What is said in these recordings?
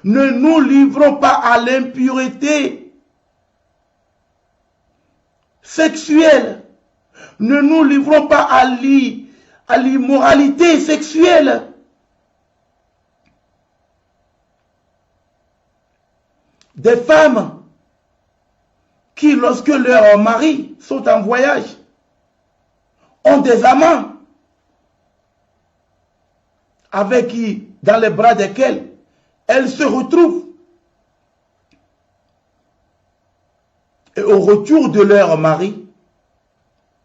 Ne nous livrons pas à l'impureté sexuelle. Ne nous livrons pas à l'immoralité sexuelle. Des femmes qui, lorsque leurs maris sont en voyage, ont des amants avec qui, dans les bras desquels elles se retrouvent. Et au retour de leur mari,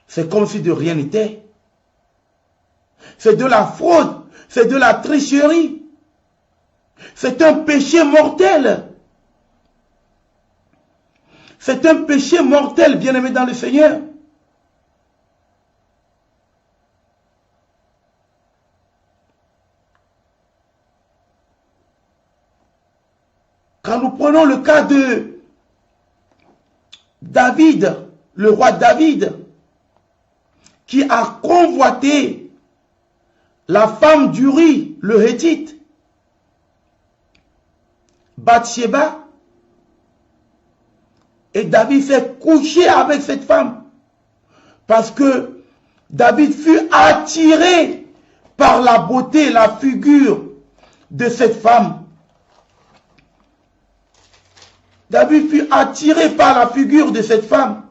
c'est comme si de rien n'était. C'est de la fraude, c'est de la tricherie. C'est un péché mortel. C'est un péché mortel, bien-aimé dans le Seigneur. Quand nous prenons le cas de David, le roi David, qui a convoité la femme d'Uri, le Hétite, Bathsheba, et David s'est couché avec cette femme parce que David fut attiré par la beauté, la figure de cette femme. David fut attiré par la figure de cette femme.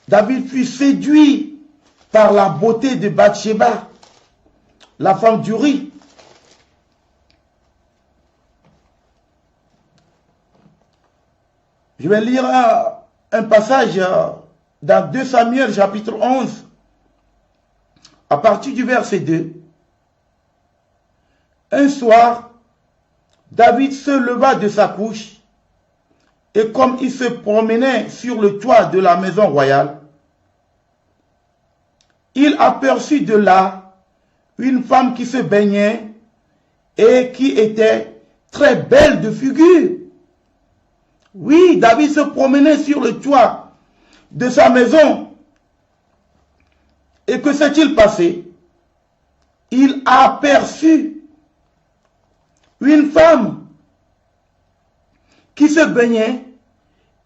David fut séduit par la beauté de Bathsheba, la femme d'Uri. Je vais lire un passage dans 2 Samuel chapitre 11, à partir du verset 2. Un soir, David se leva de sa couche et comme il se promenait sur le toit de la maison royale, il aperçut de là une femme qui se baignait et qui était très belle de figure. Oui, David se promenait sur le toit de sa maison. Et que s'est-il passé? Il aperçut une femme qui se baignait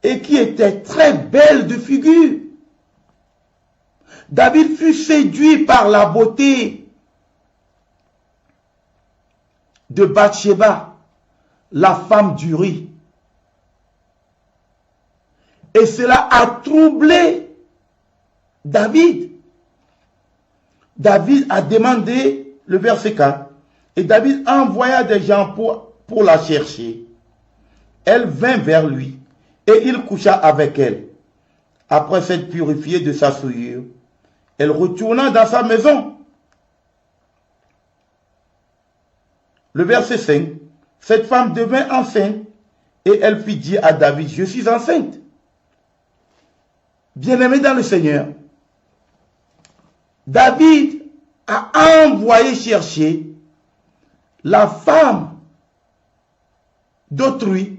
et qui était très belle de figure. David fut séduit par la beauté de Bathsheba, la femme d'Uri. Et cela a troublé David. David a demandé, le verset 4, et David envoya des gens pour la chercher. Elle vint vers lui et il coucha avec elle. Après s'être purifiée de sa souillure, elle retourna dans sa maison. Le verset 5, cette femme devint enceinte et elle fit dire à David, je suis enceinte. Bien-aimé dans le Seigneur, David a envoyé chercher la femme d'autrui,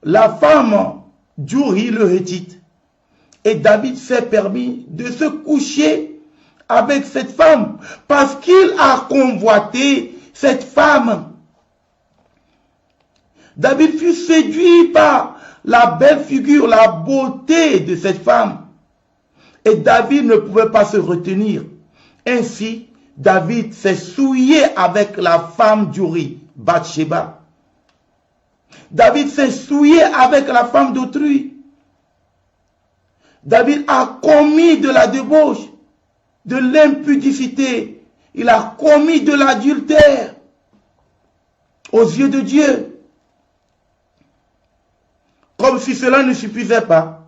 la femme d'Uri le Hétite. Et David s'est permis de se coucher avec cette femme parce qu'il a convoité cette femme. David fut séduit par la belle figure, la beauté de cette femme. Et David ne pouvait pas se retenir. Ainsi, David s'est souillé avec la femme d'Uri, Bathsheba. David s'est souillé avec la femme d'autrui. David a commis de la débauche, de l'impudicité. Il a commis de l'adultère aux yeux de Dieu. Comme si cela ne suffisait pas,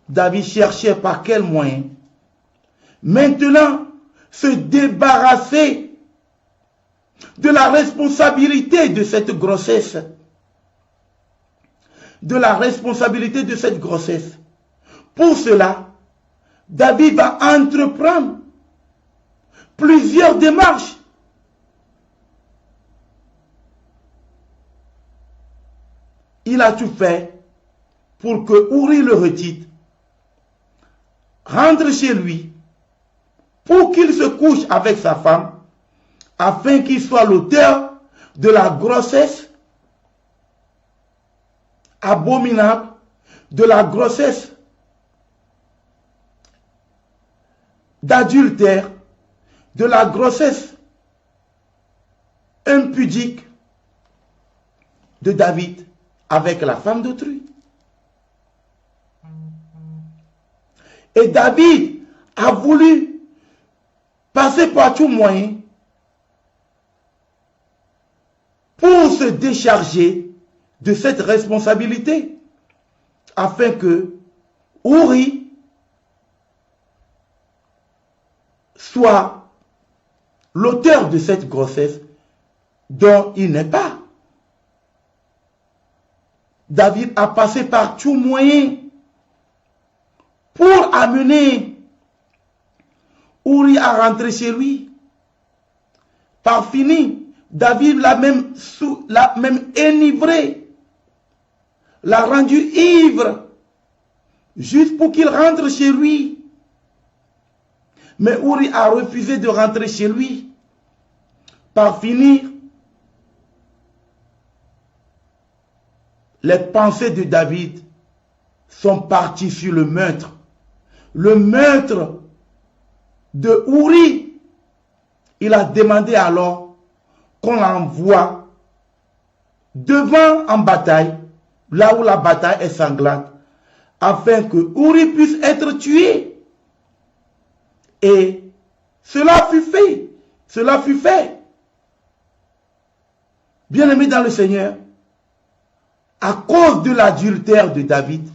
David cherchait par quel moyen maintenant se débarrasser de la responsabilité de cette grossesse. De la responsabilité de cette grossesse. Pour cela, David va entreprendre plusieurs démarches. Il a tout fait pour que Uri le Hétite rentre chez lui pour qu'il se couche avec sa femme afin qu'il soit l'auteur de la grossesse abominable, de la grossesse d'adultère, de la grossesse impudique de David avec la femme d'autrui. Et David a voulu passer par tout moyen pour se décharger de cette responsabilité, afin que Uri soit l'auteur de cette grossesse dont il n'est pas. David a passé par tout moyen pour amener Uri à rentrer chez lui. Par fini, David l'a même enivré, l'a rendu ivre, juste pour qu'il rentre chez lui. Mais Uri a refusé de rentrer chez lui. Par finir, les pensées de David sont parties sur le meurtre. Le meurtre de Uri. Il a demandé alors qu'on l'envoie devant en bataille, là où la bataille est sanglante, afin que Uri puisse être tué. Et cela fut fait. Cela fut fait. Bien-aimé dans le Seigneur, à cause de l'adultère de David,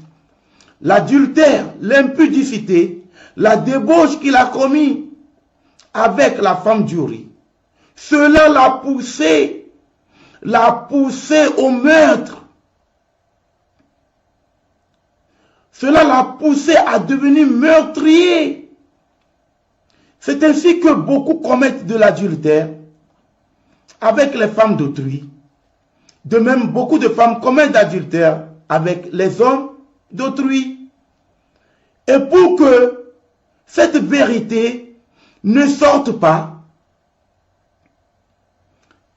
l'adultère, l'impudicité, la débauche qu'il a commis avec la femme d'Uri, cela l'a poussé au meurtre. Cela l'a poussé à devenir meurtrier. C'est ainsi que beaucoup commettent de l'adultère avec les femmes d'autrui. De même, beaucoup de femmes commettent d'adultère avec les hommes d'autrui. Et pour que cette vérité ne sorte pas,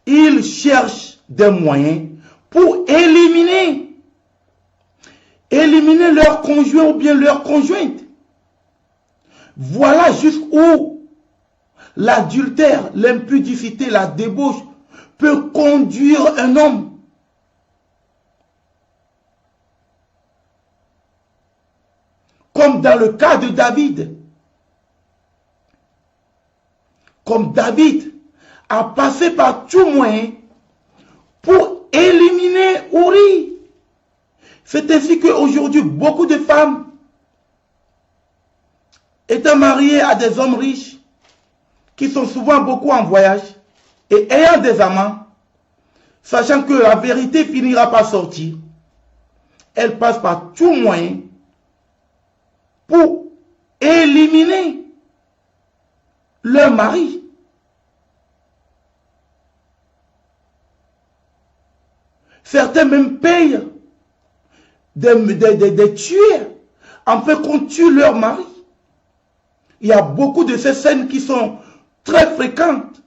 ils cherchent des moyens pour éliminer leur conjoint ou bien leur conjointe. Voilà jusqu'où l'adultère, l'impudicité, la débauche peut conduire un homme. Comme dans le cas de David. Comme David a passé par tout moyen pour éliminer Uri. C'est ainsi qu'aujourd'hui, beaucoup de femmes étant mariées à des hommes riches, qui sont souvent beaucoup en voyage, et ayant des amants, sachant que la vérité finira par sortir, elles passent par tout moyen pour éliminer leur mari. Certains même payent des tueurs afin qu'on tue leur mari. Il y a beaucoup de ces scènes qui sont très fréquentes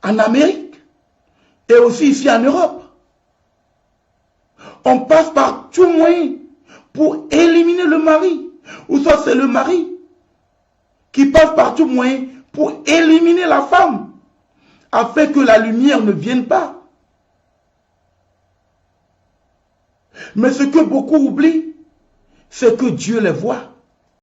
en Amérique et aussi ici en Europe. On passe par tout moyen pour éliminer le mari. Ou soit c'est le mari qui passe par tout moyen pour éliminer la femme, afin que la lumière ne vienne pas. Mais ce que beaucoup oublient, c'est que Dieu les voit.